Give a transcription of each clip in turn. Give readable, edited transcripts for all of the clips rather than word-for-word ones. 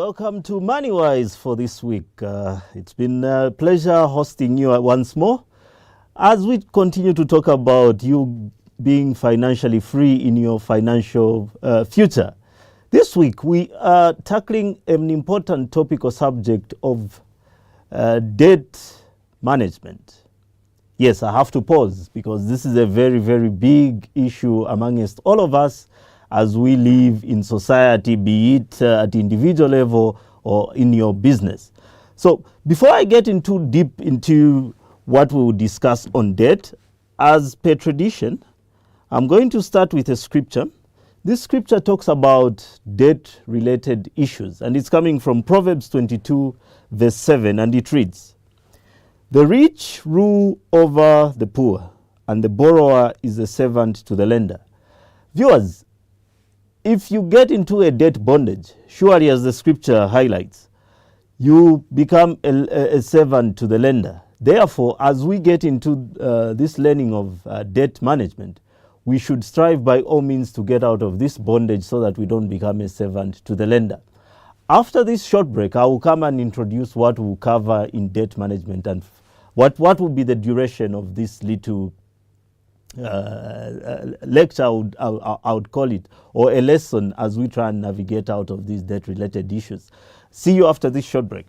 Welcome to MoneyWise for this week. It's been a pleasure hosting you once more as we continue to talk about you being financially free in your financial future. This week we are tackling an important topic or subject of debt management. Yes, I have to pause because this is a very, very big issue amongst all of us as we live in society, be it at individual level or in your business. So before I get into deep into what we will discuss on debt, as per tradition, I'm going to start with a scripture. This scripture talks about debt-related issues, and it's coming from Proverbs 22, verse 7, and it reads, "The rich rule over the poor, and the borrower is a servant to the lender." Viewers, if you get into a debt bondage, surely as the scripture highlights, you become a servant to the lender. Therefore, as we get into this learning of debt management, we should strive by all means to get out of this bondage so that we don't become a servant to the lender. After this short break, I will come and introduce what we'll cover in debt management and what will be the duration of this little lecture, I would call it, or a lesson as we try and navigate out of these debt-related issues. See you after this short break.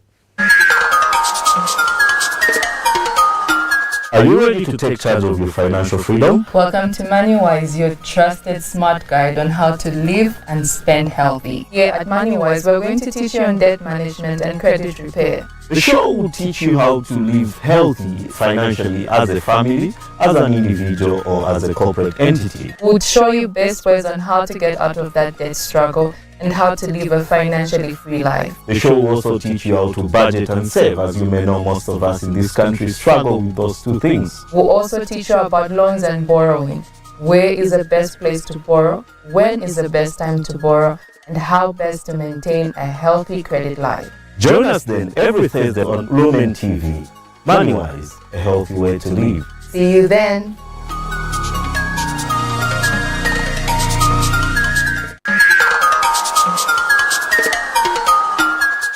Are you ready to take charge of your financial freedom? Welcome to MoneyWise, your trusted smart guide on how to live and spend healthy. Here at MoneyWise, we're going to teach you on debt management and credit repair. The show will teach you how to live healthy financially as a family, as an individual, or as a corporate entity. We'll show you best ways on how to get out of that debt struggle and how to live a financially free life. The show will also teach you how to budget and save, as you may know most of us in this country struggle with those two things. We'll also teach you about loans and borrowing. Where is the best place to borrow? When is the best time to borrow? And how best to maintain a healthy credit life. Join us then every Thursday on Lumen TV. MoneyWise, a healthy way to live. See you then.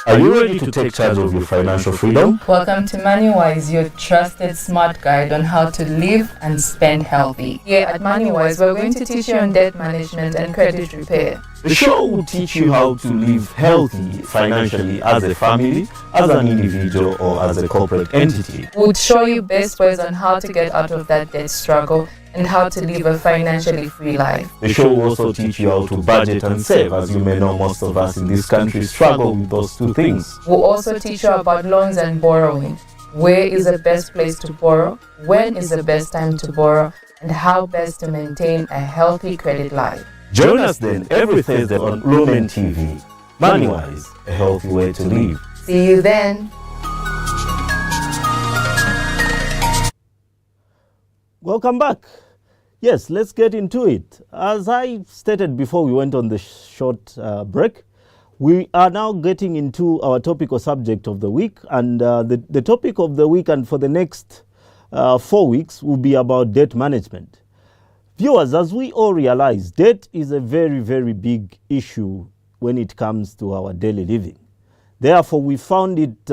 Are you ready to take charge of your financial freedom? Welcome to MoneyWise, your trusted smart guide on how to live and spend healthy. Here at MoneyWise, we're going to teach you on debt management and credit repair. The show will teach you how to live healthy financially as a family, as an individual, or as a corporate entity. We'll show you best ways on how to get out of that debt struggle and how to live a financially free life. The show will also teach you how to budget and save, as you may know most of us in this country struggle with those two things. We'll also teach you about loans and borrowing. Where is the best place to borrow? When is the best time to borrow? And how best to maintain a healthy credit life. Join us then every Thursday on Lumen TV. MoneyWise, a healthy way to live. See you then. Welcome back. Yes, let's get into it. As I stated before we went on the short break, we are now getting into our topic or subject of the week. And the topic of the week and for the next 4 weeks will be about debt management. Viewers, as we all realize, debt is a very, very big issue when it comes to our daily living. Therefore, we found it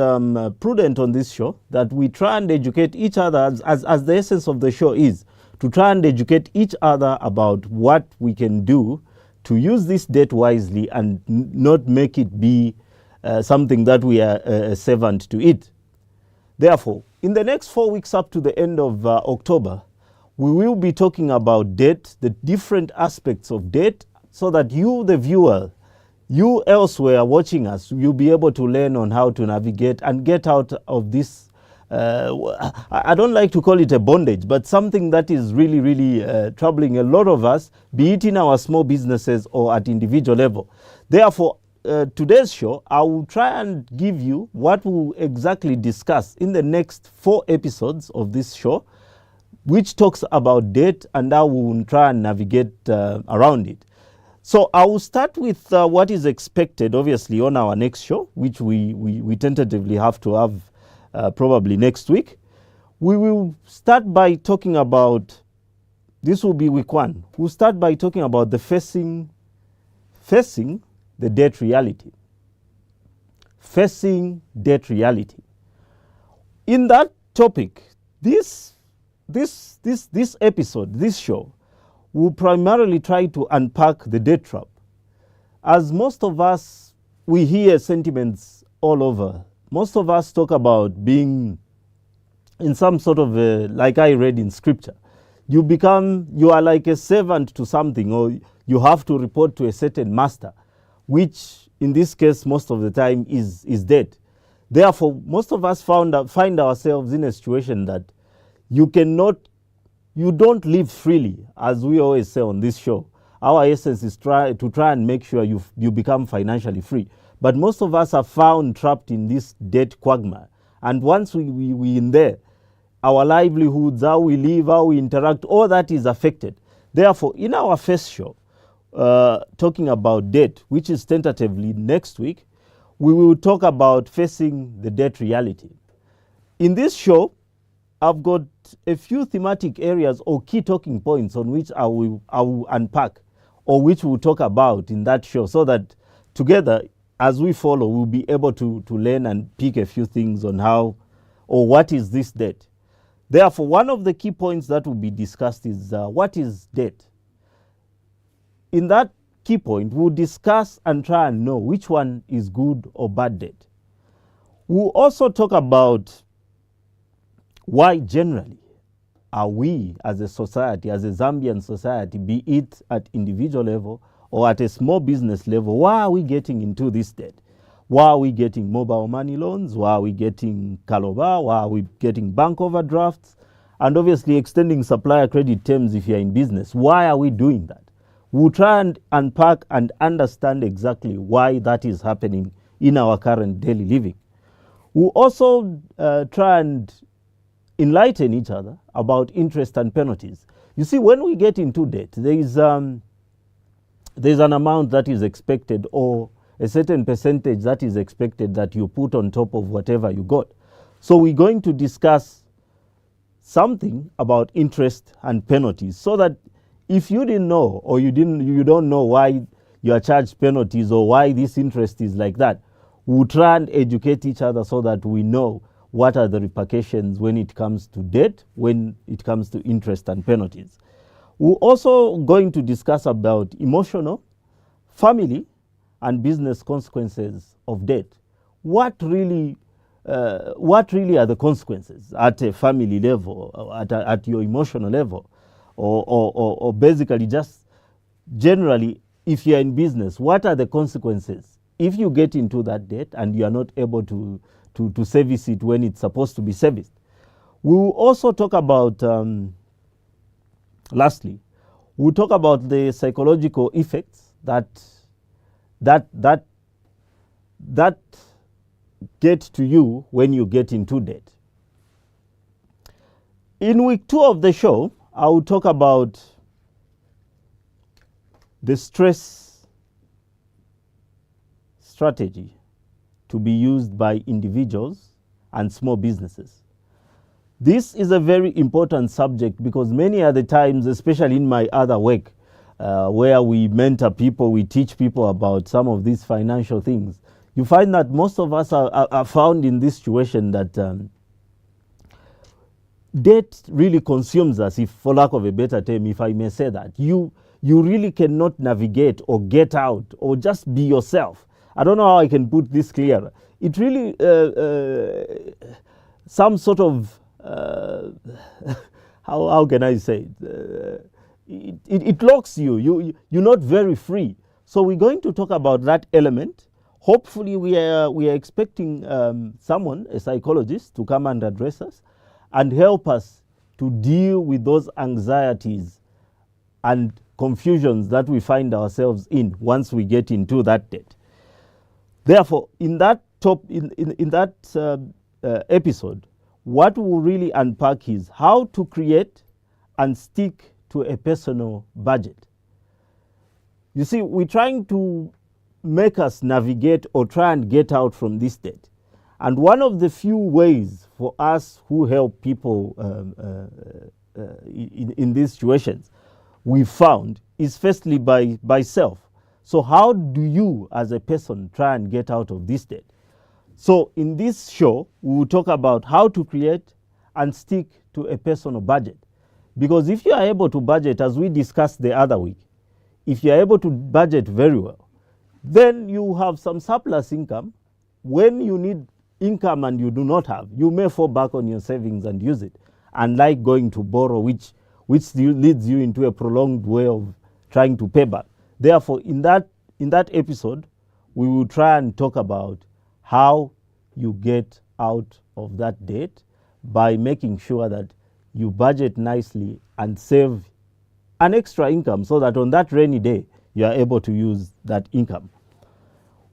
prudent on this show that we try and educate each other, as the essence of the show is, to try and educate each other about what we can do to use this debt wisely and not make it be something that we are a servant to it. Therefore, in the next 4 weeks up to the end of October, we will be talking about debt, the different aspects of debt, so that you, the viewer, you elsewhere watching us, you'll be able to learn on how to navigate and get out of this, I don't like to call it a bondage, but something that is really, really troubling a lot of us, be it in our small businesses or at individual level. Therefore, today's show, I will try and give you what we'll exactly discuss in the next 4 episodes of this show, which talks about debt and how we will try and navigate around it. So I will start with what is expected, obviously, on our next show, which we tentatively have to have probably next week. We will start by talking about, this will be week 1. We'll start by talking about the facing the debt reality. facing debt reality. In that topic, this episode, this show, will primarily try to unpack the debt trap. As most of us, we hear sentiments all over. Most of us talk about being in some sort of like I read in scripture, you are like a servant to something, or you have to report to a certain master, which in this case most of the time is debt. Therefore, most of us find ourselves in a situation that you don't live freely, as we always say on this show. Our essence is to try and make sure you become financially free. But most of us are found trapped in this debt quagmire. And once we in there, our livelihoods, how we live, how we interact, all that is affected. Therefore, in our first show, talking about debt, which is tentatively next week, we will talk about facing the debt reality. In this show, I've got a few thematic areas or key talking points on which I will unpack, or which we'll talk about in that show, so that together, as we follow, we'll be able to learn and pick a few things on how or what is this debt. Therefore, one of the key points that will be discussed is what is debt. In that key point, we'll discuss and try and know which one is good or bad debt. We'll also talk about why generally are we as a society, as a Zambian society, be it at individual level or at a small business level, why are we getting into this debt? Why are we getting mobile money loans? Why are we getting Kaloba? Why are we getting bank overdrafts? And obviously extending supplier credit terms if you're in business. Why are we doing that? We'll try and unpack and understand exactly why that is happening in our current daily living. We'll also try and enlighten each other about interest and penalties. You see, when we get into debt, there's an amount that is expected, or a certain percentage that is expected that you put on top of whatever you got. So we're going to discuss something about interest and penalties, so that if you didn't know, or you don't know why you are charged penalties or why this interest is like that, we'll try and educate each other so that we know what are the repercussions when it comes to debt, when it comes to interest and penalties. We're also going to discuss about emotional, family, and business consequences of debt. What really are the consequences at a family level, or at your emotional level, or basically just generally, if you're in business, what are the consequences if you get into that debt and you are not able to service it when it's supposed to be serviced? We will also talk about, lastly, we'll talk about the psychological effects that get to you when you get into debt. In week 2 of the show, I will talk about the stress strategy to be used by individuals and small businesses. This is a very important subject because many other times, especially in my other work, where we mentor people, we teach people about some of these financial things, you find that most of us are found in this situation that debt really consumes us, if for lack of a better term, if I may say that. You really cannot navigate or get out or just be yourself. I don't know how I can put this clearer. It really, some sort of, how can I say it? It locks you. You're not very free. So we're going to talk about that element. Hopefully we are expecting someone, a psychologist, to come and address us and help us to deal with those anxieties and confusions that we find ourselves in once we get into that debt. Therefore, in that episode, what we'll really unpack is how to create and stick to a personal budget. You see, we're trying to make us navigate or try and get out from this debt. And one of the few ways for us who help people in these situations, we found, is firstly by self. So how do you as a person try and get out of this debt? So in this show, we will talk about how to create and stick to a personal budget. Because if you are able to budget, as we discussed the other week, if you are able to budget very well, then you have some surplus income. When you need income and you do not have, you may fall back on your savings and use it, unlike going to borrow, which leads you into a prolonged way of trying to pay back. Therefore, in that episode, we will try and talk about how you get out of that debt by making sure that you budget nicely and save an extra income so that on that rainy day, you are able to use that income.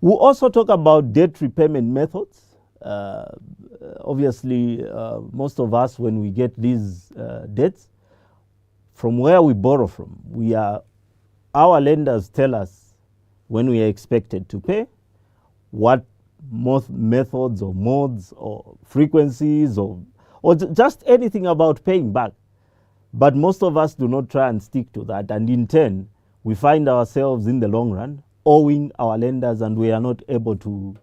We'll also talk about debt repayment methods. Obviously, most of us, when we get these debts, from where we borrow from, our lenders tell us when we are expected to pay, what methods or modes or frequencies or just anything about paying back. But most of us do not try and stick to that, and in turn, we find ourselves in the long run owing our lenders, and we are not able to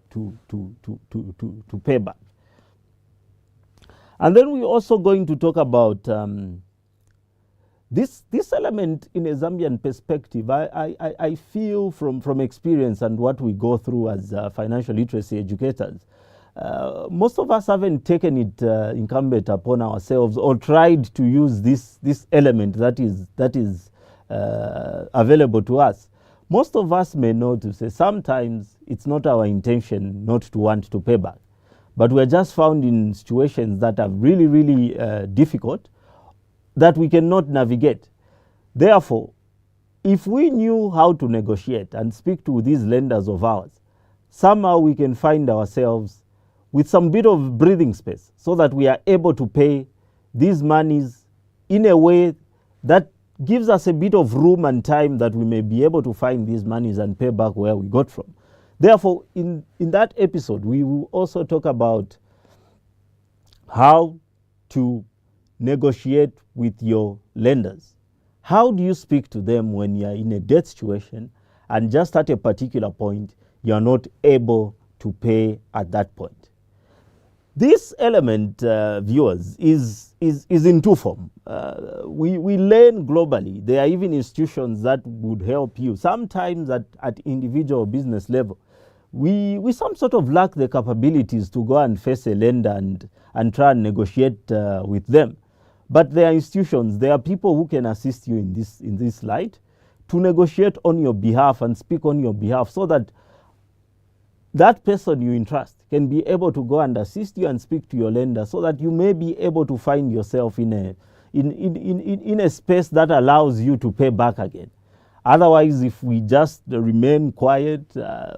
pay back. And then we're also going to talk about this element in a Zambian perspective. I feel from experience and what we go through as financial literacy educators, most of us haven't taken it incumbent upon ourselves or tried to use this element that is available to us. Most of us may know to say sometimes it's not our intention not to want to pay back, but we're just found in situations that are really, really difficult that we cannot navigate. Therefore, if we knew how to negotiate and speak to these lenders of ours, somehow we can find ourselves with some bit of breathing space so that we are able to pay these monies in a way that gives us a bit of room and time that we may be able to find these monies and pay back where we got from. Therefore, in that episode, we will also talk about how to negotiate with your lenders. How do you speak to them when you are in a debt situation and just at a particular point, you are not able to pay at that point? This element, viewers, is in two forms. We learn globally. There are even institutions that would help you. Sometimes at individual business level, we some sort of lack the capabilities to go and face a lender and try and negotiate with them. But there are institutions, there are people who can assist you in this light to negotiate on your behalf and speak on your behalf so that that person you entrust can be able to go and assist you and speak to your lender so that you may be able to find yourself in a space that allows you to pay back again. Otherwise, if we just remain quiet,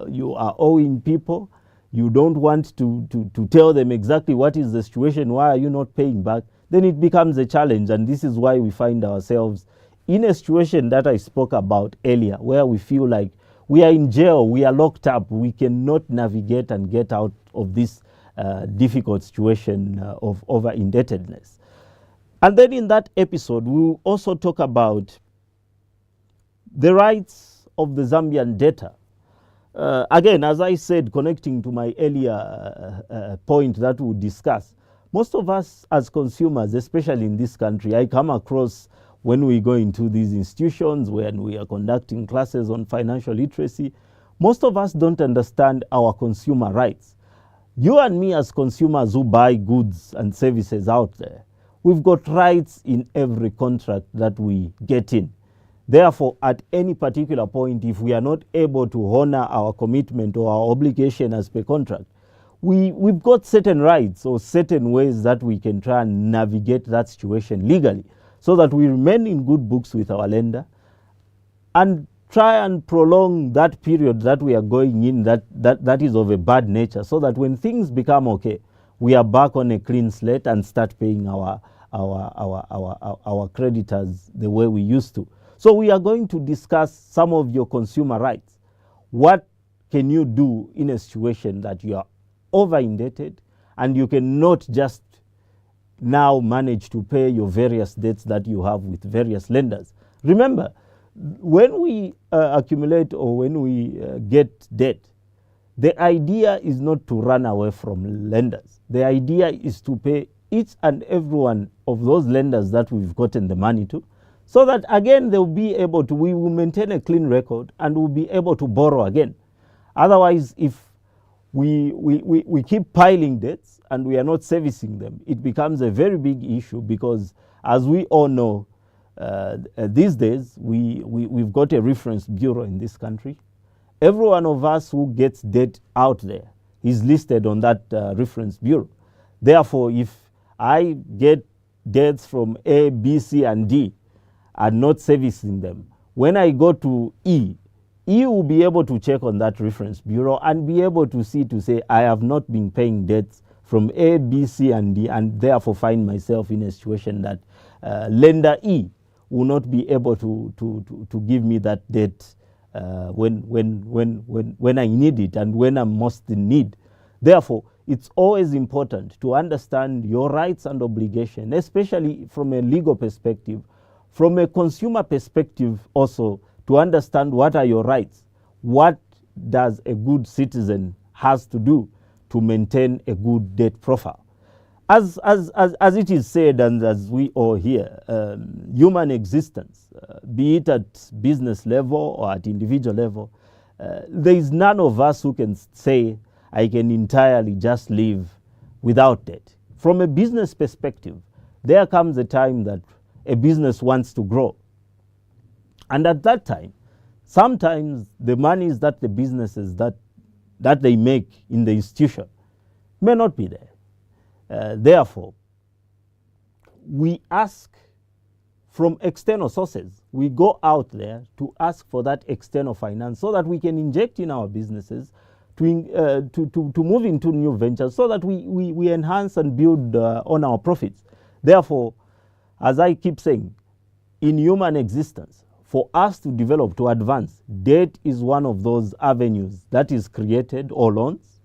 you are owing people, you don't want to tell them exactly what is the situation, why are you not paying back, then it becomes a challenge. And this is why we find ourselves in a situation that I spoke about earlier, where we feel like we are in jail, we are locked up, we cannot navigate and get out of this difficult situation of over-indebtedness. And then in that episode, we will also talk about the rights of the Zambian debtor. Again, as I said, connecting to my earlier point that we'll discuss, most of us as consumers, especially in this country, I come across when we go into these institutions, when we are conducting classes on financial literacy, most of us don't understand our consumer rights. You and me as consumers who buy goods and services out there, we've got rights in every contract that we get in. Therefore, at any particular point, if we are not able to honor our commitment or our obligation as per contract, we've got certain rights or certain ways that we can try and navigate that situation legally, so that we remain in good books with our lender and try and prolong that period that we are going in that is of a bad nature, so that when things become okay, we are back on a clean slate and start paying our creditors the way we used to. So we are going to discuss some of your consumer rights. What can you do in a situation that you are over indebted and you cannot just now manage to pay your various debts that you have with various lenders? Remember, when we accumulate or when we get debt, The idea is not to run away from lenders. The idea is to pay each and every one of those lenders that we've gotten the money to, so that again they'll be able to, we will maintain a clean record and we'll be able to borrow again. Otherwise, if we keep piling debts and we are not servicing them, it becomes a very big issue, because as we all know, these days we've got a reference bureau in this country. Every one of us who gets debt out there is listed on that reference bureau. Therefore, if I get debts from A, B, C, and D and not servicing them, when I go to E will be able to check on that reference bureau and be able to see, to say, I have not been paying debts from A, B, C, and D, and therefore find myself in a situation that lender E will not be able to give me that debt when I need it and when I'm most in need. Therefore, it's always important to understand your rights and obligations, especially from a legal perspective, from a consumer perspective also, to understand what are your rights, what does a good citizen has to do to maintain a good debt profile. As it is said, and as we all hear, human existence, be it at business level or at individual level, there is none of us who can say, I can entirely just live without debt. From a business perspective, there comes a time that a business wants to grow. And at that time, sometimes the monies that the businesses that they make in the institution may not be there. Therefore, we ask from external sources. We go out there to ask for that external finance so that we can inject in our businesses to move into new ventures, so that we enhance and build on our profits. Therefore, as I keep saying, in human existence, for us to develop, to advance, debt is one of those avenues that is created, or loans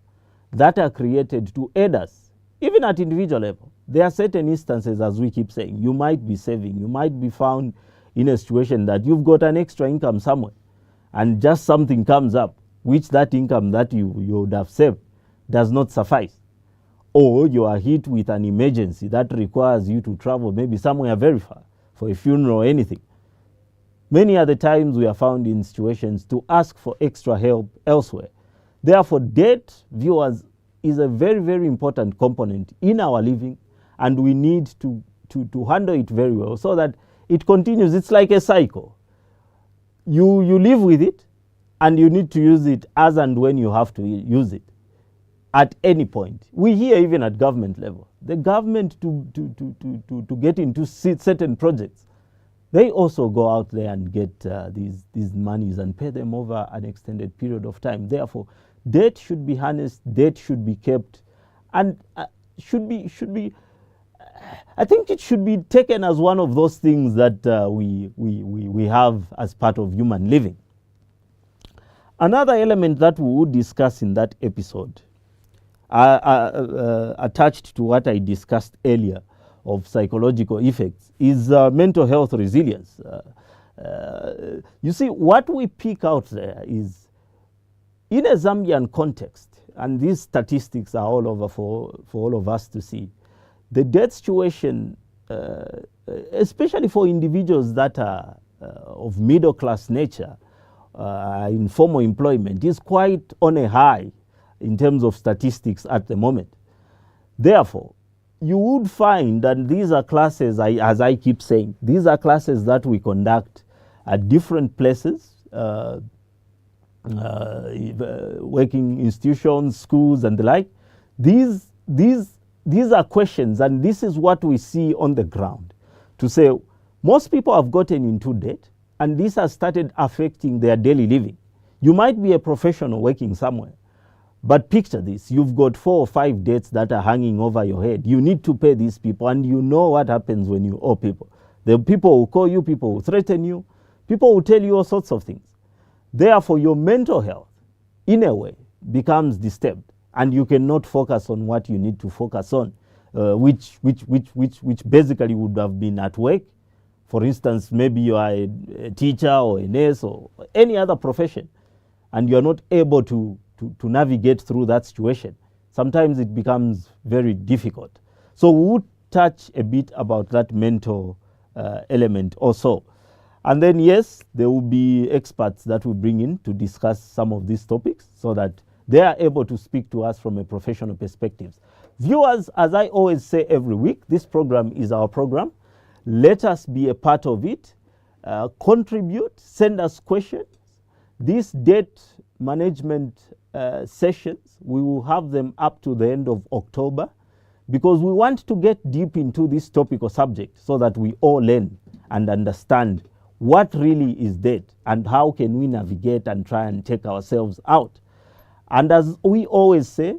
that are created to aid us, even at individual level. There are certain instances, as we keep saying, you might be saving, you might be found in a situation that you've got an extra income somewhere, and just something comes up, which that income that you would have saved does not suffice. Or you are hit with an emergency that requires you to travel maybe somewhere very far for a funeral or anything. Many other times we are found in situations to ask for extra help elsewhere. Therefore, debt, viewers, is a very, very important component in our living, and we need to handle it very well so that it continues. It's like a cycle. You live with it, and you need to use it as and when you have to use it at any point. We hear even at government level, the government to get into certain projects, they also go out there and get these monies and pay them over an extended period of time. Therefore, debt should be harnessed, debt should be kept, and should be. I think it should be taken as one of those things that we have as part of human living. Another element that we would discuss in that episode, attached to what I discussed earlier of psychological effects, is mental health resilience. You see, what we pick out there is, in a Zambian context, and these statistics are all over for all of us to see, the debt situation, especially for individuals that are of middle class nature, in formal employment, is quite on a high in terms of statistics at the moment. Therefore, you would find that these are classes, as I keep saying, these are classes that we conduct at different places, working institutions, schools, and the like. These are questions, and this is what we see on the ground, to say most people have gotten into debt, and this has started affecting their daily living. You might be a professional working somewhere, but picture this: you've got 4 or 5 debts that are hanging over your head. You need to pay these people, and you know what happens when you owe people. The people will call you, people will threaten you, people will tell you all sorts of things. Therefore, your mental health, in a way, becomes disturbed, and you cannot focus on what you need to focus on, which basically would have been at work. For instance, maybe you are a teacher or a nurse or any other profession, and you are not able to to navigate through that situation. Sometimes it becomes very difficult. So we would touch a bit about that mental element also. And then, yes, there will be experts that we bring in to discuss some of these topics so that they are able to speak to us from a professional perspective. Viewers, as I always say every week, this program is our program. Let us be a part of it. Contribute, send us questions. These debt management sessions, we will have them up to the end of October, because we want to get deep into this topic or subject so that we all learn and understand what really is debt and how can we navigate and try and take ourselves out. And as we always say,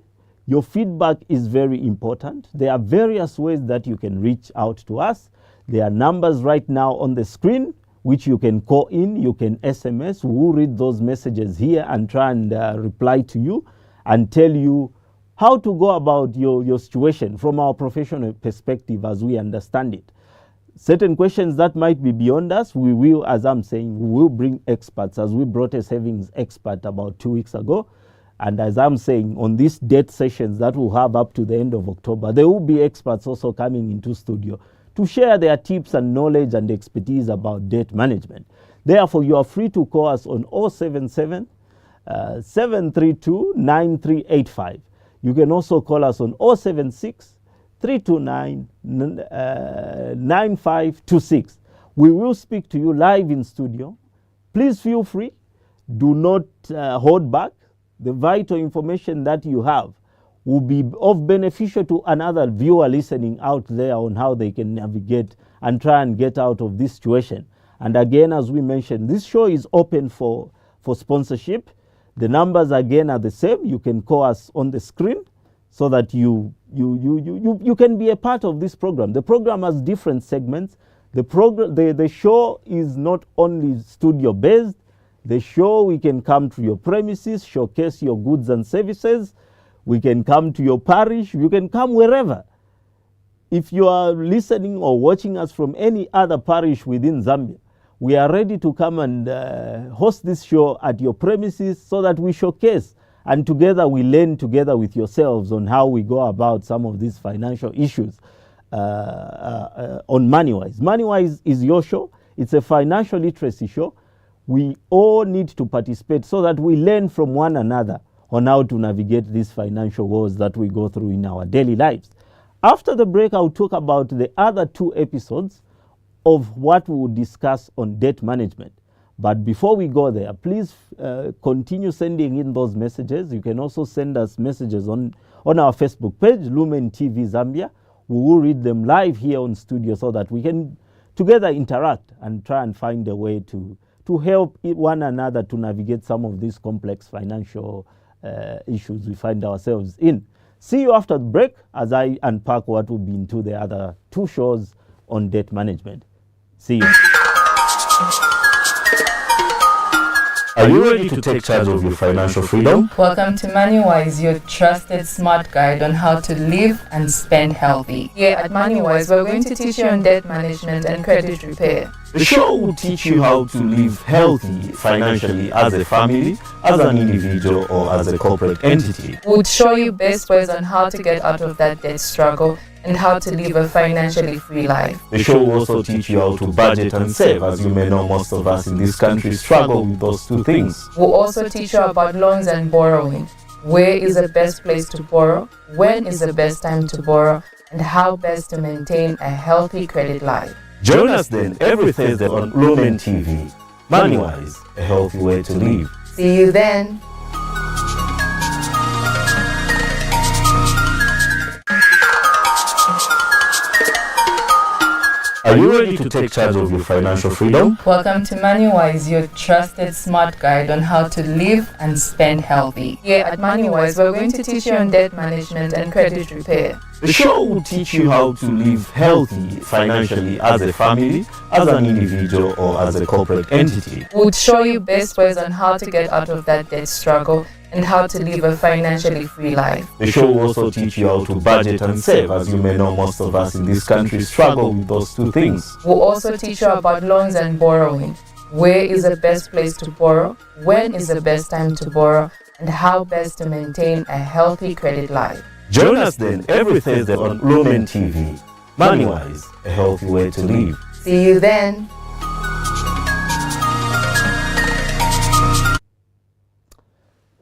your feedback is very important. There are various ways that you can reach out to us. There are numbers right now on the screen which you can call in, you can SMS. We will read those messages here and try and reply to you and tell you how to go about your situation from our professional perspective as we understand it. Certain questions that might be beyond us, we will, as I'm saying, we will bring experts, as we brought a savings expert about 2 weeks ago. And as I'm saying, on these debt sessions that we'll have up to the end of October, there will be experts also coming into studio to share their tips and knowledge and expertise about debt management. Therefore, you are free to call us on 077 732 9385. You can also call us on 076 329 9526. We will speak to you live in studio. Please feel free. Do not hold back. The vital information that you have will be of beneficial to another viewer listening out there on how they can navigate and try and get out of this situation. And again, as we mentioned, this show is open for sponsorship. The numbers again are the same. You can call us on the screen so that you can be a part of this program. The program has different segments. The show is not only studio based. The show, we can come to your premises, showcase your goods and services. We can come to your parish. You can come wherever. If you are listening or watching us from any other parish within Zambia, we are ready to come and host this show at your premises so that we showcase and together we learn together with yourselves on how we go about some of these financial issues on MoneyWise. MoneyWise is your show. It's a financial literacy show. We all need to participate so that we learn from one another on how to navigate these financial wars that we go through in our daily lives. After the break, I'll talk about the other 2 episodes of what we will discuss on debt management. But before we go there, please continue sending in those messages. You can also send us messages on our Facebook page, Lumen TV Zambia. We will read them live here on studio so that we can together interact and try and find a way to help one another to navigate some of these complex financial issues we find ourselves in. See you after the break as I unpack what will be into the other 2 shows on debt management. See you. Are you ready to take charge of your financial freedom? Welcome to MoneyWise, your trusted smart guide on how to live and spend healthy. Here at MoneyWise, we're going to teach you on debt management and credit repair. The show will teach you how to live healthy financially as a family, as an individual, or as a corporate entity. We'll show you best ways on how to get out of that debt struggle and how to live a financially free life. The show will also teach you how to budget and save, as you may know most of us in this country struggle with those 2 things. We'll also teach you about loans and borrowing. Where is the best place to borrow? When is the best time to borrow? And how best to maintain a healthy credit life. Join us then every Thursday on Lumen TV. MoneyWise, a healthy way to live. See you then. Are you ready to take charge of your financial freedom? Welcome to MoneyWise, your trusted smart guide on how to live and spend healthy. Here at MoneyWise, we're going to teach you on debt management and credit repair. The show will teach you how to live healthy financially as a family, as an individual, or as a corporate entity. We'll show you best ways on how to get out of that debt struggle and how to live a financially free life. The show will also teach you how to budget and save, as you may know most of us in this country struggle with those 2 things. We'll also teach you about loans and borrowing. Where is the best place to borrow? When is the best time to borrow? and how best to maintain a healthy credit life. Join us then every Thursday on Lumen TV. Moneywise, a healthy way to live. See you then.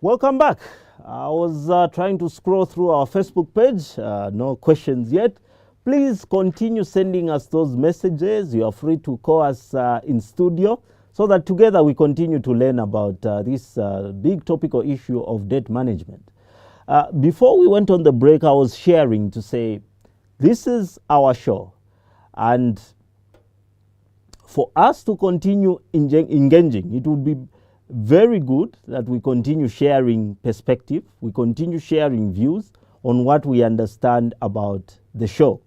Welcome back. I was trying to scroll through our Facebook page. No questions yet. Please continue sending us those messages. You are free to call us in studio so that together we continue to learn about this big topical issue of debt management. Before we went on the break, I was sharing to say this is our show. And for us to continue engaging, it would be very good that we continue sharing perspective, we continue sharing views on what we understand about the show.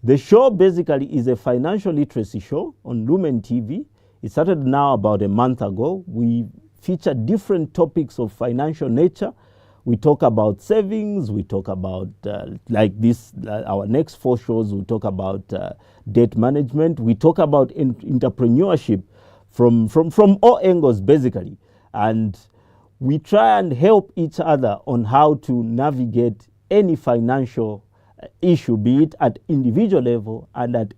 The show basically is a financial literacy show on Lumen TV. It started now about a month ago. We feature different topics of financial nature. We talk about savings, we talk about like this, our next 4 shows, we talk about debt management, we talk about entrepreneurship from all angles basically, and we try and help each other on how to navigate any financial issue, be it at individual level and at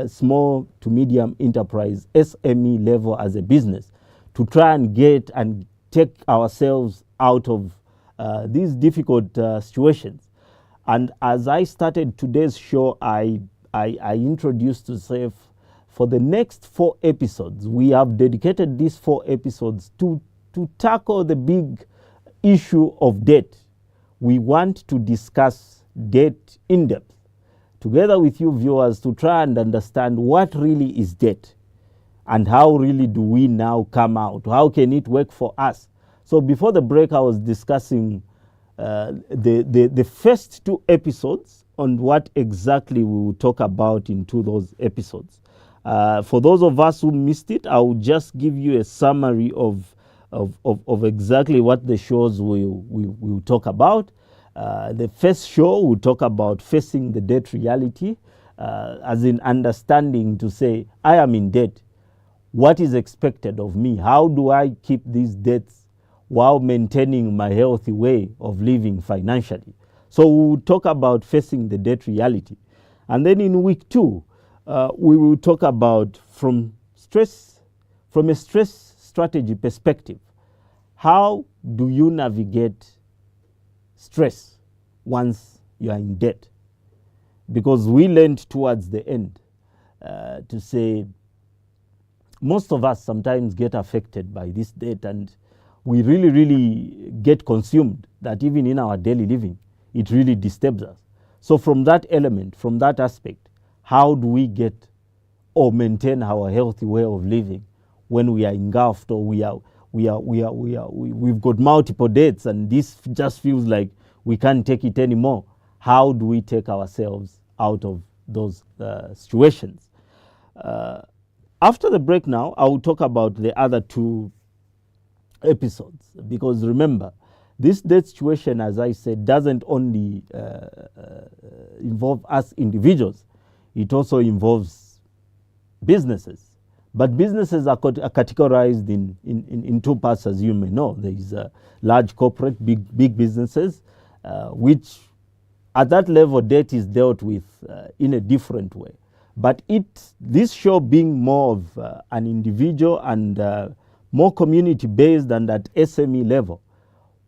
small to medium enterprise SME level as a business, to try and get and take ourselves out of these difficult situations. And as I started today's show, I introduced to say for the next 4 episodes, we have dedicated these 4 episodes to tackle the big issue of debt. We want to discuss debt in depth together with you viewers to try and understand what really is debt and how really do we now come out. How can it work for us? So before the break, I was discussing the first 2 episodes on what exactly we will talk about in those episodes. For those of us who missed it, I will just give you a summary of exactly what the shows will talk about. The first show will talk about facing the debt reality, as in understanding to say, I am in debt. What is expected of me? How do I keep these debts while maintaining my healthy way of living financially? So we will talk about facing the debt reality. And then in week 2, we will talk about from a stress strategy perspective. How do you navigate stress once you are in debt? Because we learned towards the end to say most of us sometimes get affected by this debt, and we really get consumed that even in our daily living, it really disturbs us. So from that element, from that aspect, how do we get or maintain our healthy way of living when we are engulfed or we've got multiple debts and this just feels like we can't take it anymore? How do we take ourselves out of those situations? After the break now, I will talk about the other 2 episodes, because remember, this debt situation, as I said, doesn't only involve us individuals. It also involves businesses. But businesses are categorized in 2 parts, as you may know. There is large corporate, big businesses, which at that level debt is dealt with in a different way. But this show being more of an individual and more community-based than at SME level,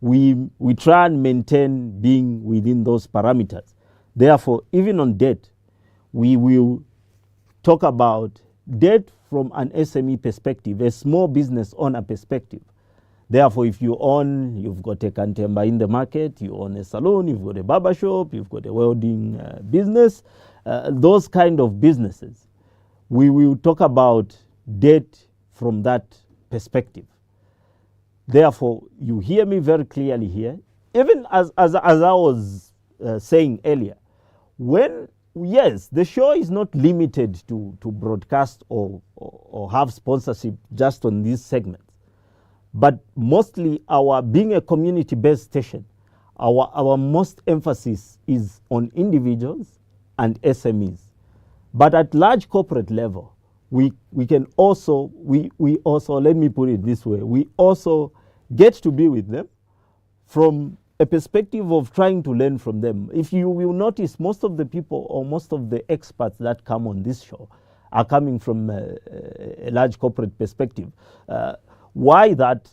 we try and maintain being within those parameters. Therefore, even on debt, we will talk about debt from an SME perspective, a small business owner perspective. Therefore, if you've got a cantemba in the market, you own a salon, you've got a barber shop, you've got a welding business, those kind of businesses, we will talk about debt from that perspective. Therefore, you hear me very clearly here. Even as I was saying earlier, yes, the show is not limited to broadcast or have sponsorship just on these segments. But mostly being a community-based station, our most emphasis is on individuals and SMEs. But at large corporate level, we also, let me put it this way, we also get to be with them from a perspective of trying to learn from them. If you will notice, most of the people or most of the experts that come on this show are coming from a large corporate perspective. Why that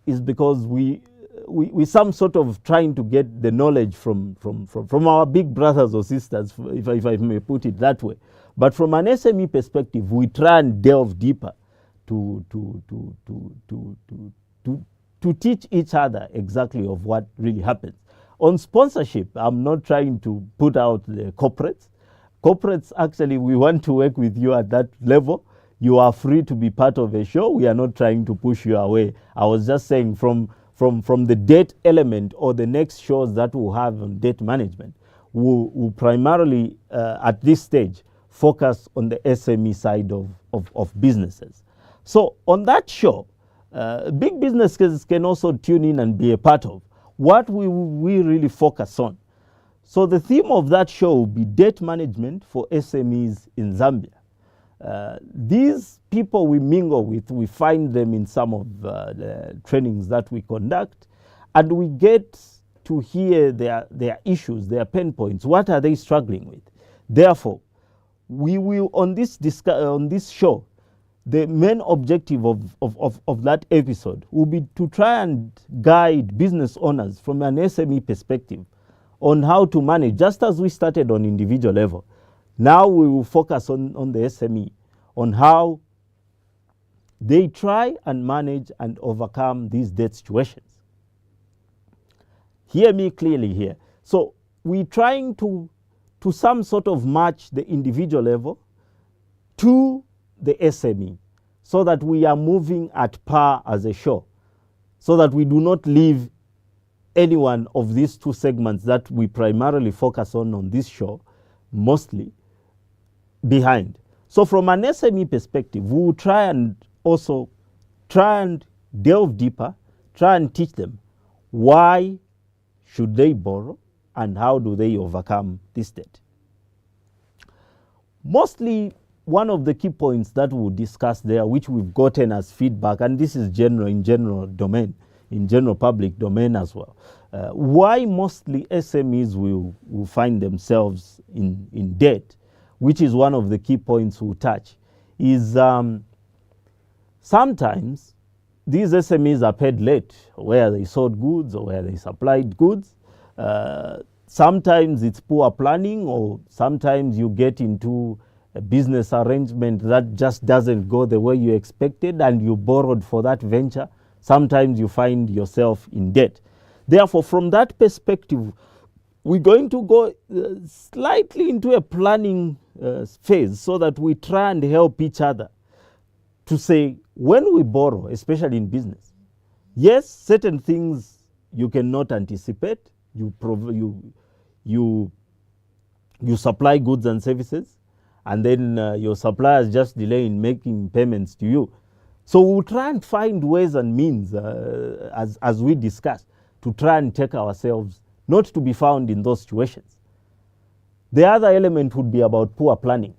is because we some sort of trying to get the knowledge from our big brothers or sisters, if I may put it that way. But from an SME perspective, we try and delve deeper to teach each other exactly of what really happens. On sponsorship, I'm not trying to put out the corporates. Corporates, actually, we want to work with you at that level. You are free to be part of a show. We are not trying to push you away. I was just saying from the debt element or the next shows that we'll have on debt management, we'll primarily, at this stage, focus on the SME side of businesses. So on that show, big businesses can also tune in and be a part of what we really focus on. So the theme of that show will be debt management for SMEs in Zambia. These people we mingle with, we find them in some of the trainings that we conduct, and we get to hear their issues, their pain points. What are they struggling with? Therefore, we will on this show, the main objective of that episode will be to try and guide business owners from an SME perspective on how to manage, just as we started on individual level. Now we will focus on the SME, on how they try and manage and overcome these debt situations. Hear me clearly here. So we're trying to some sort of match the individual level to the SME, so that we are moving at par as a show, so that we do not leave any one of these two segments that we primarily focus on this show, mostly behind. So from an SME perspective, we will try and delve deeper, try and teach them why should they borrow and how do they overcome this debt. Mostly, one of the key points that we'll discuss there, which we've gotten as feedback, and this is in general public domain as well, why mostly SMEs will find themselves in debt, which is one of the key points we'll touch, is sometimes these SMEs are paid late, where they sold goods or where they supplied goods. Sometimes it's poor planning, or sometimes you get into a business arrangement that just doesn't go the way you expected and you borrowed for that venture. Sometimes you find yourself in debt. Therefore, from that perspective, we're going to go slightly into a planning phase, so that we try and help each other to say, when we borrow, especially in business, yes, certain things you cannot anticipate. You supply goods and services, and then your suppliers just delay in making payments to you. So we'll try and find ways and means, as we discussed, to try and take ourselves not to be found in those situations. The other element would be about poor planning.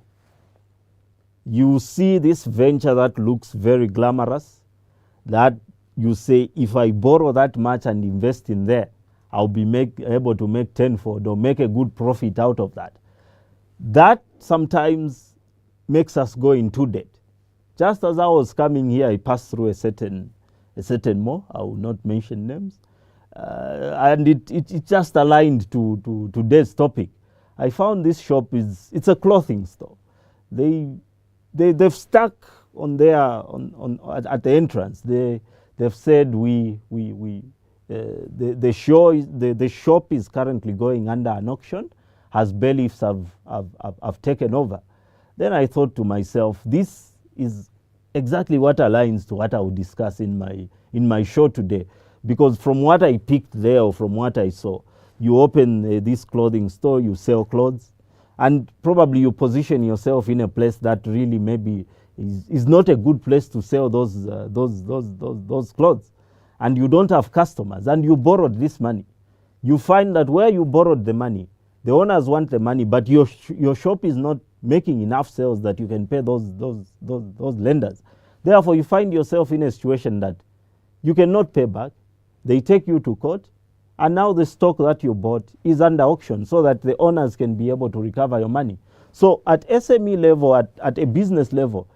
You see this venture that looks very glamorous, that you say, if I borrow that much and invest in there, I'll be able to make tenfold or make a good profit out of that. That sometimes makes us go into debt. Just as I was coming here, I passed through a certain mall. I will not mention names, and it just aligned to today's topic. I found this shop it's a clothing store. They've stuck on there at the entrance. They've said the shop is currently going under an auction, as bailiffs have taken over. Then I thought to myself, this is exactly what aligns to what I will discuss in my show today. Because from what I picked there, or from what I saw, you open this clothing store, you sell clothes, and probably you position yourself in a place that really maybe is not a good place to sell those clothes, and you don't have customers, and you borrowed this money. You find that where you borrowed the money, the owners want the money, but your shop is not making enough sales that you can pay those lenders. Therefore, you find yourself in a situation that you cannot pay back. They take you to court. and now the stock that you bought is under auction so that the owners can be able to recover your money. So at SME level, at a business level,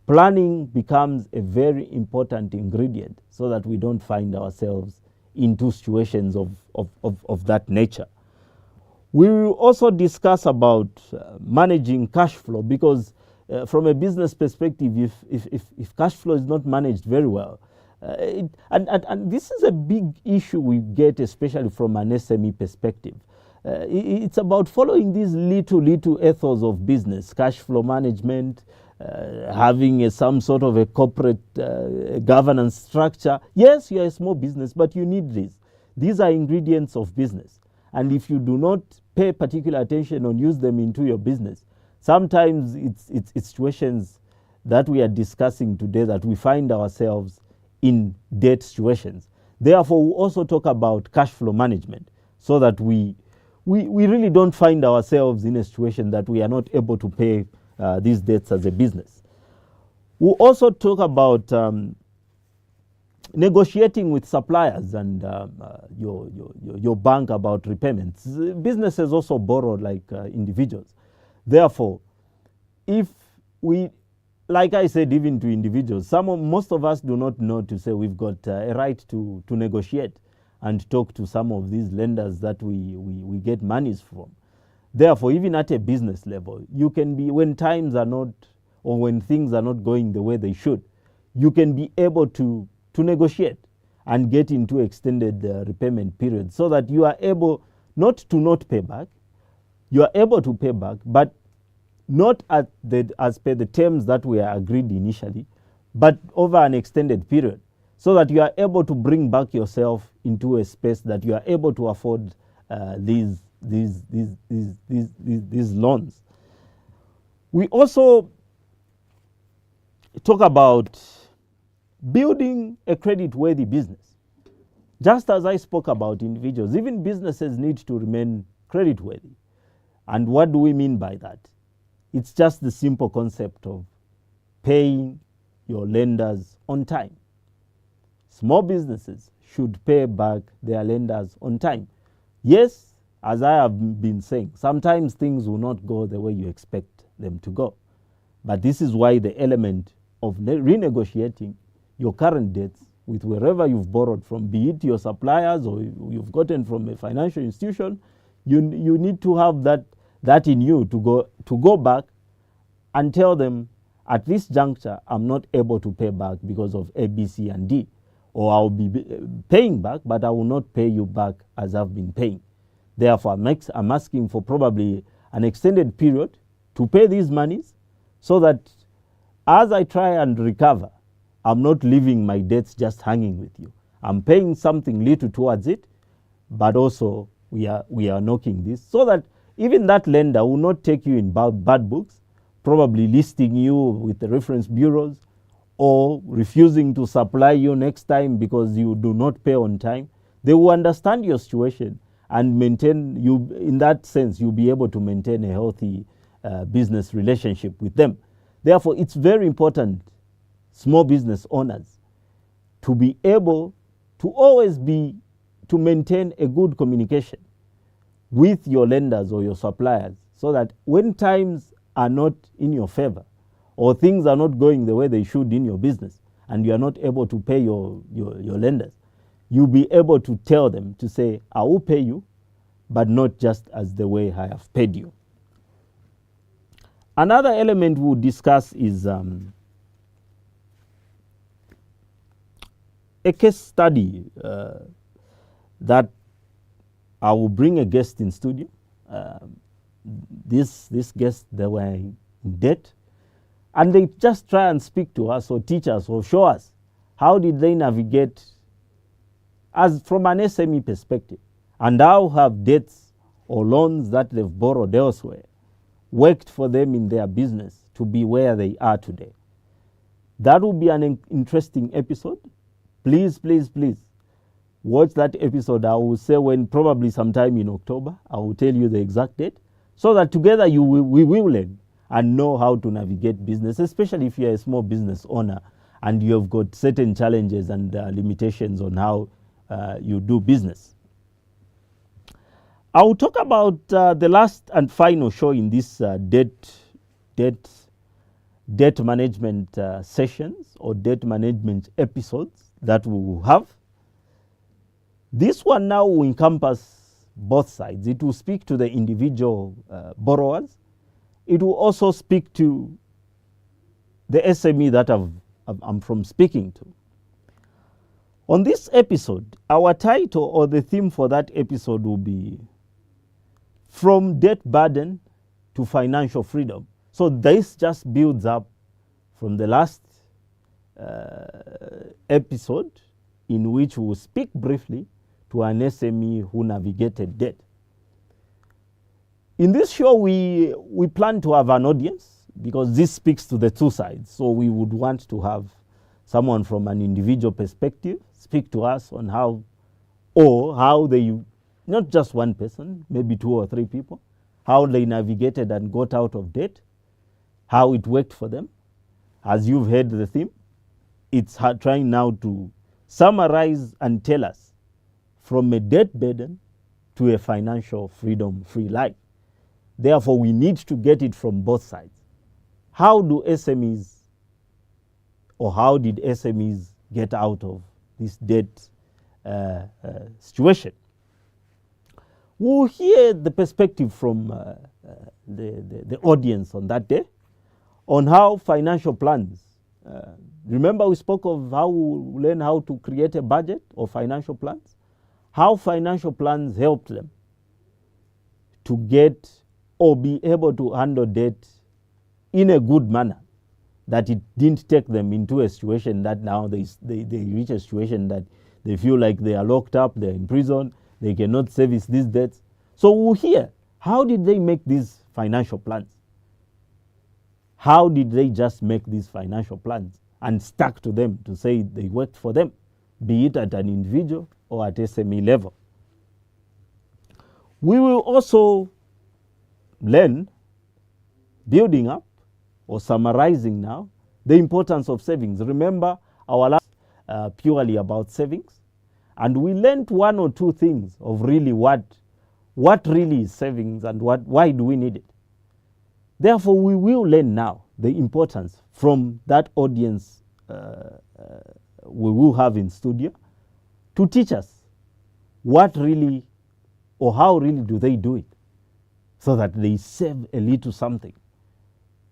planning becomes a very important ingredient so that we don't find ourselves into situations of that nature. We will also discuss about managing cash flow, because from a business perspective, if cash flow is not managed very well, and this is a big issue we get, especially from an SME perspective. It's about following these little ethos of business, cash flow management, having some sort of a corporate governance structure. Yes, you're a small business, but you need this. These are ingredients of business. And if you do not pay particular attention or use them into your business, sometimes it's situations that we are discussing today that we find ourselves in debt situations. Therefore, we also talk about cash flow management so that we really don't find ourselves in a situation that we are not able to pay these debts as a business. We'll also talk about negotiating with suppliers and your bank about repayments. Businesses also borrow like individuals. Therefore, if we, like I said, even to individuals, most of us do not know to say we've got a right to negotiate and talk to some of these lenders that we get monies from. Therefore, even at a business level, you can be, when times are not, or when things are not going the way they should, you can be able to negotiate and get into extended repayment periods so that you are able not pay back, you are able to pay back, but not as per the terms that were agreed initially, but over an extended period, so that you are able to bring back yourself into a space that you are able to afford these loans. We also talk about building a credit-worthy business. Just as I spoke about individuals, even businesses need to remain credit-worthy. And what do we mean by that? It's just the simple concept of paying your lenders on time. Small businesses should pay back their lenders on time. Yes, as I have been saying, sometimes things will not go the way you expect them to go. But this is why the element of renegotiating your current debts with wherever you've borrowed from, be it your suppliers or you've gotten from a financial institution, you need to have that in you to go back and tell them, at this juncture, I'm not able to pay back because of A, B, C, and D. Or I'll be paying back, but I will not pay you back as I've been paying. Therefore, I'm asking for probably an extended period to pay these monies so that as I try and recover, I'm not leaving my debts just hanging with you. I'm paying something little towards it, but also we are knocking this so that even that lender will not take you in bad books, probably listing you with the reference bureaus or refusing to supply you next time because you do not pay on time. They will understand your situation and maintain you. In that sense, you'll be able to maintain a healthy business relationship with them. Therefore, it's very important, small business owners, to be able to always to maintain a good communication with your lenders or your suppliers so that when times are not in your favor or things are not going the way they should in your business and you are not able to pay your lenders, you'll be able to tell them to say, I will pay you, but not just as the way I have paid you. Another element we'll discuss is a case study that I will bring a guest in studio. This guest, they were in debt, and they just try and speak to us or teach us or show us how did they navigate as from an SME perspective, and how have debts or loans that they've borrowed elsewhere worked for them in their business to be where they are today. That will be an interesting episode. Please, please, please watch that episode. I will say when, probably sometime in October. I will tell you the exact date so that together we will learn and know how to navigate business, especially if you're a small business owner and you have got certain challenges and limitations on how you do business. I will talk about the last and final show in this debt management sessions or debt management episodes that we will have. This one now will encompass both sides. It will speak to the individual borrowers. It will also speak to the SME that I'm from speaking to. On this episode, our title or the theme for that episode will be From Debt Burden to Financial Freedom. So this just builds up from the last episode, in which we will speak briefly to an SME who navigated debt. In this show, we plan to have an audience, because this speaks to the two sides. So we would want to have someone from an individual perspective speak to us on how they, not just one person, maybe 2 or 3 people, how they navigated and got out of debt, how it worked for them. As you've heard the theme, it's trying now to summarize and tell us from a debt burden to a financial freedom-free life. Therefore, we need to get it from both sides. How do SMEs, or how did SMEs get out of this debt situation? We'll hear the perspective from the audience on that day on how financial plans. Remember, we spoke of how we learn how to create a budget or financial plans. How financial plans helped them to get or be able to handle debt in a good manner, that it didn't take them into a situation that now they reach a situation that they feel like they are locked up, they're in prison, they cannot service these debts. So we'll hear, how did they make these financial plans? How did they just make these financial plans and stuck to them to say they worked for them, be it at an individual or at SME level? We will also learn, building up or summarizing now, the importance of savings. Remember, our last purely about savings, and we learned 1 or 2 things of really what really is savings and why do we need it. Therefore, we will learn now the importance from that audience we will have in studio to teach us what really or how really do they do it, so that they save a little something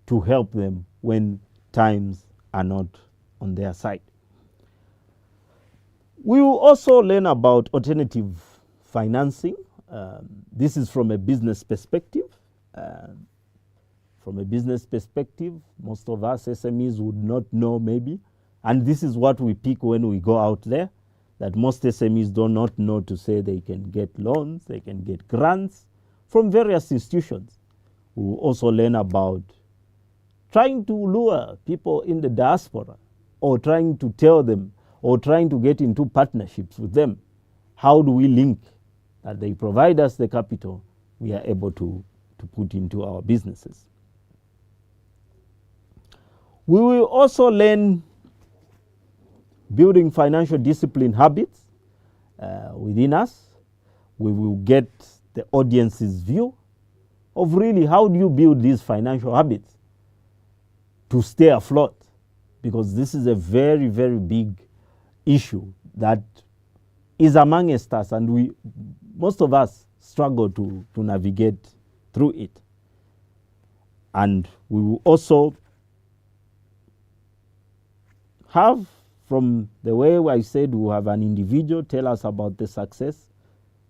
to help them when times are not on their side. We will also learn about alternative financing. This is from a business perspective. From a business perspective, most of us SMEs would not know maybe, and this is what we pick when we go out there, that most SMEs do not know to say they can get loans, they can get grants from various institutions. We will also learn about trying to lure people in the diaspora, or trying to tell them, or trying to get into partnerships with them. How do we link that they provide us the capital we are able to put into our businesses? We will also learn building financial discipline habits within us. We will get the audience's view of really how do you build these financial habits to stay afloat, because this is a very, very big issue that is amongst us, and most of us struggle to navigate through it. And we will also have, from the way I said, we have an individual tell us about the success.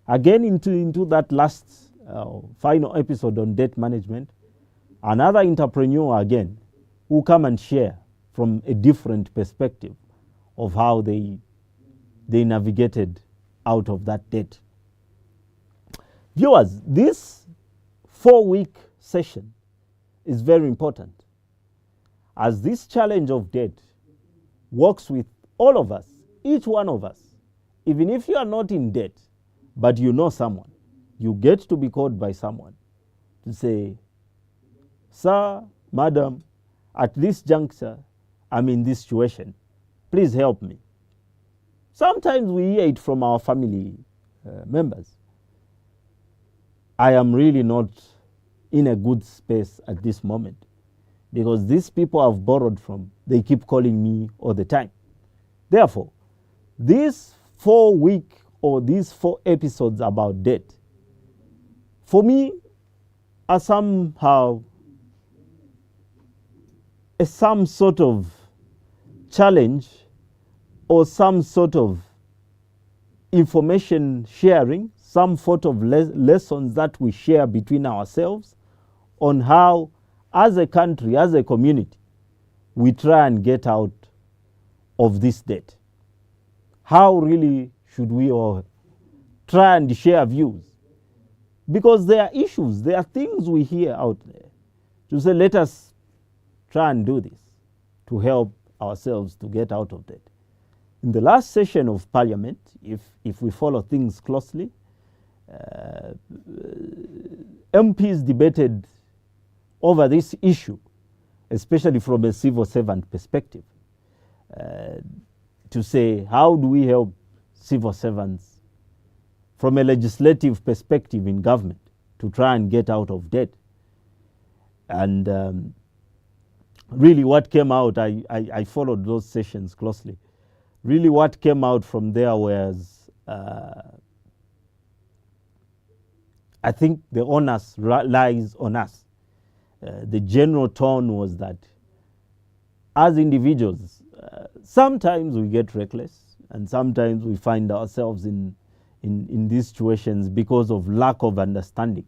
Again, into that last final episode on debt management, another entrepreneur again will come and share from a different perspective of how they navigated out of that debt. Viewers, this 4-week session is very important, as this challenge of debt works with all of us, each one of us. Even if you are not in debt, but you know someone, you get to be called by someone to say, sir, madam, at this juncture, I'm in this situation. Please help me. Sometimes we hear it from our family members. I am really not in a good space at this moment, because these people I've borrowed from, they keep calling me all the time. Therefore, this 4-week or these 4 episodes about debt, for me, are somehow some sort of challenge or some sort of information sharing, some sort of lessons that we share between ourselves on how, as a country, as a community, we try and get out of this debt. How really should we all try and share views? Because there are issues, there are things we hear out there to say, let us try and do this to help ourselves to get out of debt. In the last session of Parliament, if we follow things closely, MPs debated over this issue, especially from a civil servant perspective, to say, how do we help civil servants from a legislative perspective in government to try and get out of debt? And really what came out, I followed those sessions closely. Really what came out from there was, I think the onus lies on us. The general tone was that as individuals, sometimes we get reckless, and sometimes we find ourselves in these situations because of lack of understanding.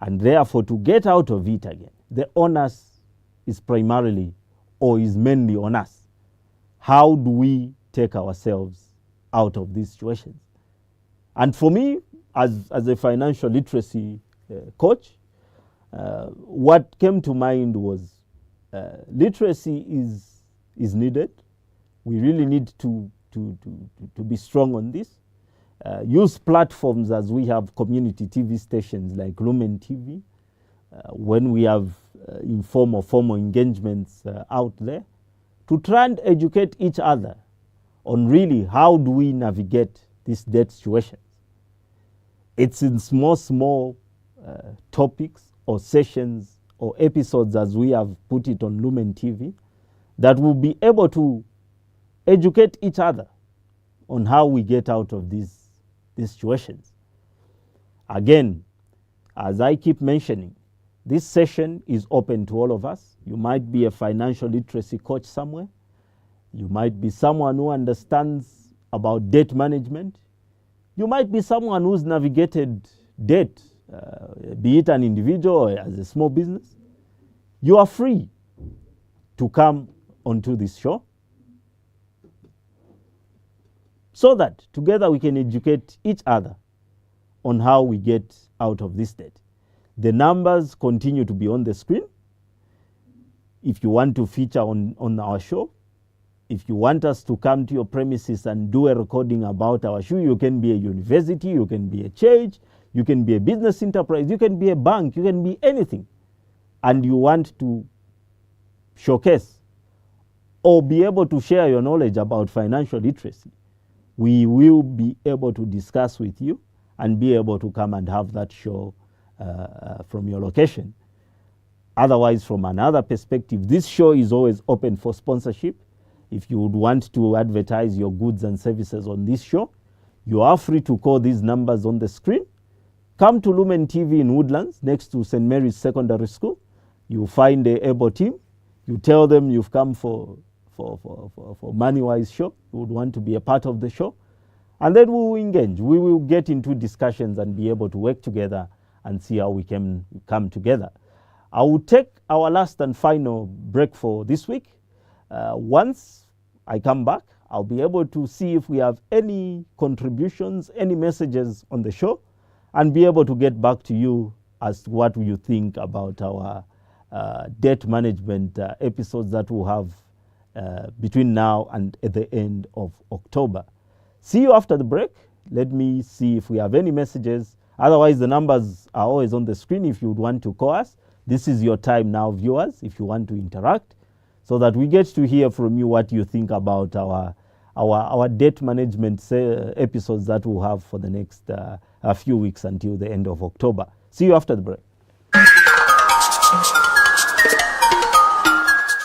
And therefore, to get out of it again, the onus is primarily or is mainly on us. How do we take ourselves out of these situations? And for me, as a financial literacy coach, what came to mind was literacy is needed. We really need to be strong on this. Use platforms as we have community TV stations like Lumen TV, when we have informal, formal engagements out there, to try and educate each other on really how do we navigate this debt situation. It's in small topics or sessions or episodes, as we have put it on Lumen TV, that will be able to educate each other on how we get out of these situations. Again, as I keep mentioning, this session is open to all of us. You might be a financial literacy coach somewhere. You might be someone who understands about debt management. You might be someone who's navigated debt, be it an individual or as a small business. You are free to come onto this show so that together we can educate each other on how we get out of this debt. The numbers continue to be on the screen. If you want to feature on our show, if you want us to come to your premises and do a recording about our show, you can be a university, you can be a church, you can be a business enterprise, you can be a bank, you can be anything, and you want to showcase or be able to share your knowledge about financial literacy, we will be able to discuss with you and be able to come and have that show from your location. Otherwise, from another perspective, this show is always open for sponsorship. If you would want to advertise your goods and services on this show, you are free to call these numbers on the screen. Come to Lumen TV in Woodlands, next to St. Mary's Secondary School. You find the able team. You tell them you've come for Moneywise show. You would want to be a part of the show. And then we will engage. We will get into discussions and be able to work together and see how we can come together. I will take our last and final break for this week. Once I come back, I'll be able to see if we have any contributions, any messages on the show, and be able to get back to you as to what you think about our debt management episodes that we'll have between now and at the end of October. See you after the break. Let me see if we have any messages. Otherwise, the numbers are always on the screen if you would want to call us. This is your time now, viewers, if you want to interact, so that we get to hear from you what you think about our debt management episodes that we'll have for the next a few weeks until the end of October. See you after the break.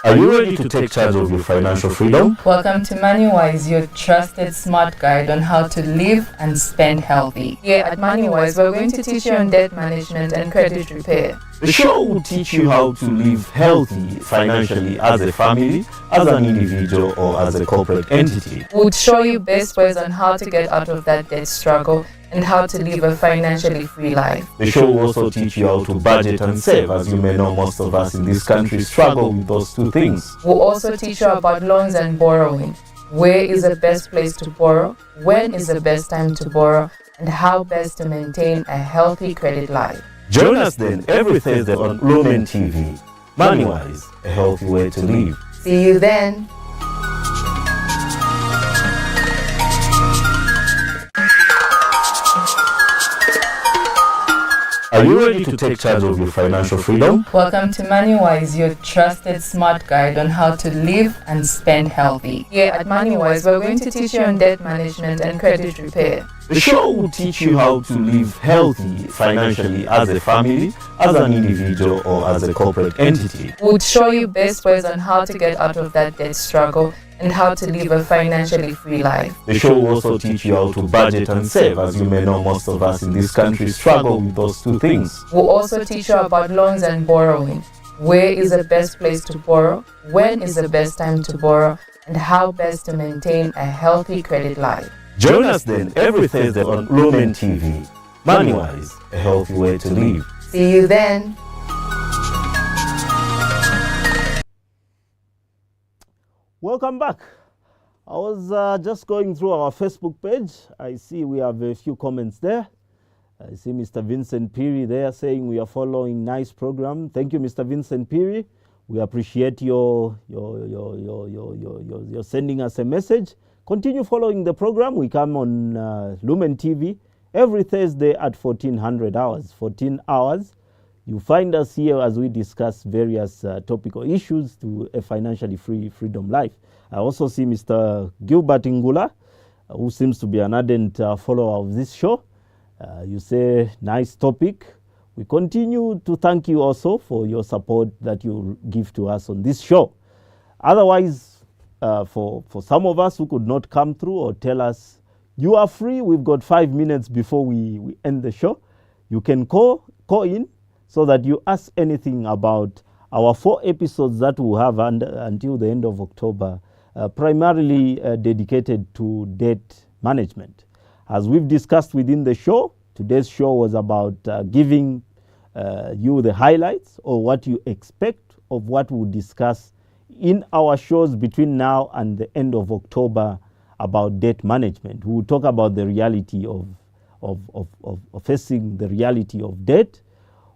Are you ready to take charge of your financial freedom? Welcome to MoneyWise, your trusted smart guide on how to live and spend healthy. Here at MoneyWise, we're going to teach you on debt management and credit repair. The show will teach you how to live healthy financially as a family, as an individual, or as a corporate entity. We'll show you best ways on how to get out of that debt struggle and how to live a financially free life. The show will also teach you how to budget and save. As you may know, most of us in this country struggle with those two things. We'll also teach you about loans and borrowing. Where is the best place to borrow? When is the best time to borrow? And how best to maintain a healthy credit life. Join us then every Thursday on Lumen TV. MoneyWise, a healthy way to live. See you then. Are you ready to take charge of your financial freedom? Welcome to MoneyWise, your trusted smart guide on how to live and spend healthy. Here at MoneyWise, we're going to teach you on debt management and credit repair. The show will teach you how to live healthy financially as a family, as an individual, or as a corporate entity. We'll show you best ways on how to get out of that debt struggle and how to live a financially free life. The show will also teach you how to budget and save. As you may know, most of us in this country struggle with those two things. We'll also teach you about loans and borrowing. Where is the best place to borrow? When is the best time to borrow? And how best to maintain a healthy credit life. Join us then every Thursday on Lumen TV. MoneyWise, a healthy way to live. See you then. Welcome back. I was just going through our Facebook page. I see we have a few comments there. I see Mr. Vincent Piri there saying we are following nice program. Thank you, Mr. Vincent Piri. We appreciate your sending us a message. Continue following the program. We come on Lumen TV every Thursday at 1400 hours. 14 hours. You find us here as we discuss various topical issues to a financially free freedom life. I also see Mr. Gilbert Ngula, who seems to be an ardent follower of this show. You say, nice topic. We continue to thank you also for your support that you give to us on this show. Otherwise, for some of us who could not come through or tell us, you are free, we've got 5 minutes before we end the show, you can call in so that you ask anything about our 4 episodes that we'll have until the end of October, primarily dedicated to debt management. As we've discussed within the show, today's show was about giving you the highlights or what you expect of what we'll discuss in our shows between now and the end of October about debt management. We'll talk about the reality of facing the reality of debt.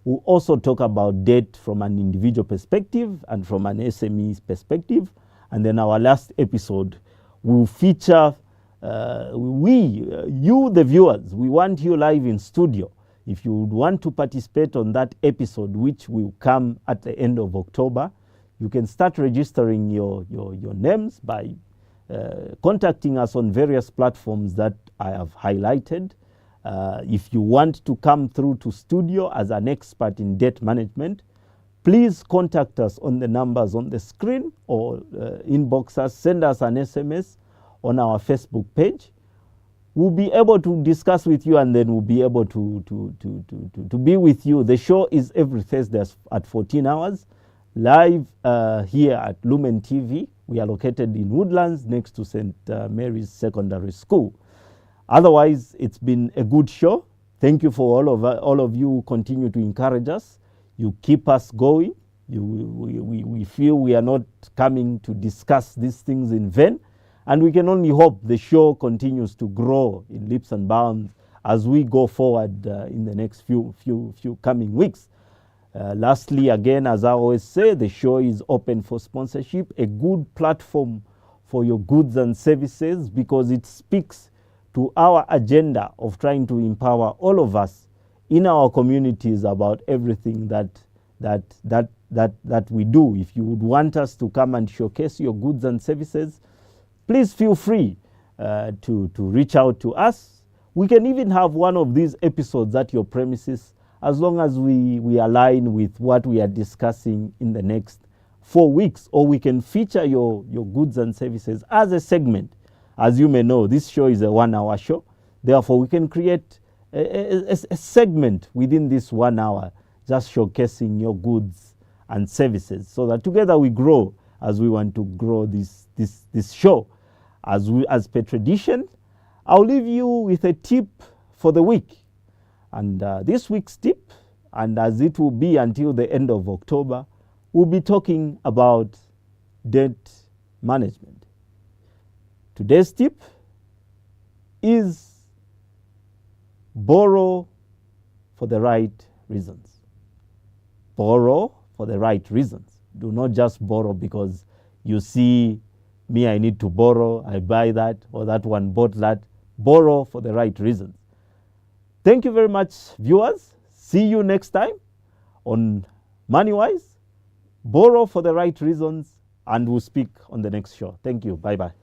We'll also talk about debt from an individual perspective and from an SME perspective. And then our last episode will feature you, the viewers. We want you live in studio. If you would want to participate on that episode, which will come at the end of October, you can start registering your names by contacting us on various platforms that I have highlighted. If you want to come through to studio as an expert in debt management, please contact us on the numbers on the screen or inbox us, send us an SMS on our Facebook page. We'll be able to discuss with you and then we'll be able to be with you. The show is every Thursday at 14 hours, live here at Lumen TV. We are located in Woodlands next to St. Mary's Secondary School. Otherwise, it's been a good show. Thank you for all of you who continue to encourage us. You keep us going. We feel we are not coming to discuss these things in vain. And we can only hope the show continues to grow in leaps and bounds as we go forward in the next few coming weeks. Lastly, again, as I always say, the show is open for sponsorship, a good platform for your goods and services because it speaks to our agenda of trying to empower all of us in our communities about everything that we do. If you would want us to come and showcase your goods and services, please feel free to reach out to us. We can even have one of these episodes at your premises, as long as we align with what we are discussing in the next 4 weeks, or we can feature your goods and services as a segment. As you may know, this show is a 1-hour show. Therefore, we can create a segment within this 1 hour, just showcasing your goods and services, so that together we grow as we want to grow this show. As per tradition, I'll leave you with a tip for the week. And this week's tip, and as it will be until the end of October, we'll be talking about debt management. Today's tip is borrow for the right reasons. Borrow for the right reasons. Do not just borrow because you see me, I need to borrow, I buy that, or that one bought that. Borrow for the right reasons. Thank you very much, viewers. See you next time on MoneyWise. Borrow for the right reasons, and we'll speak on the next show. Thank you. Bye-bye.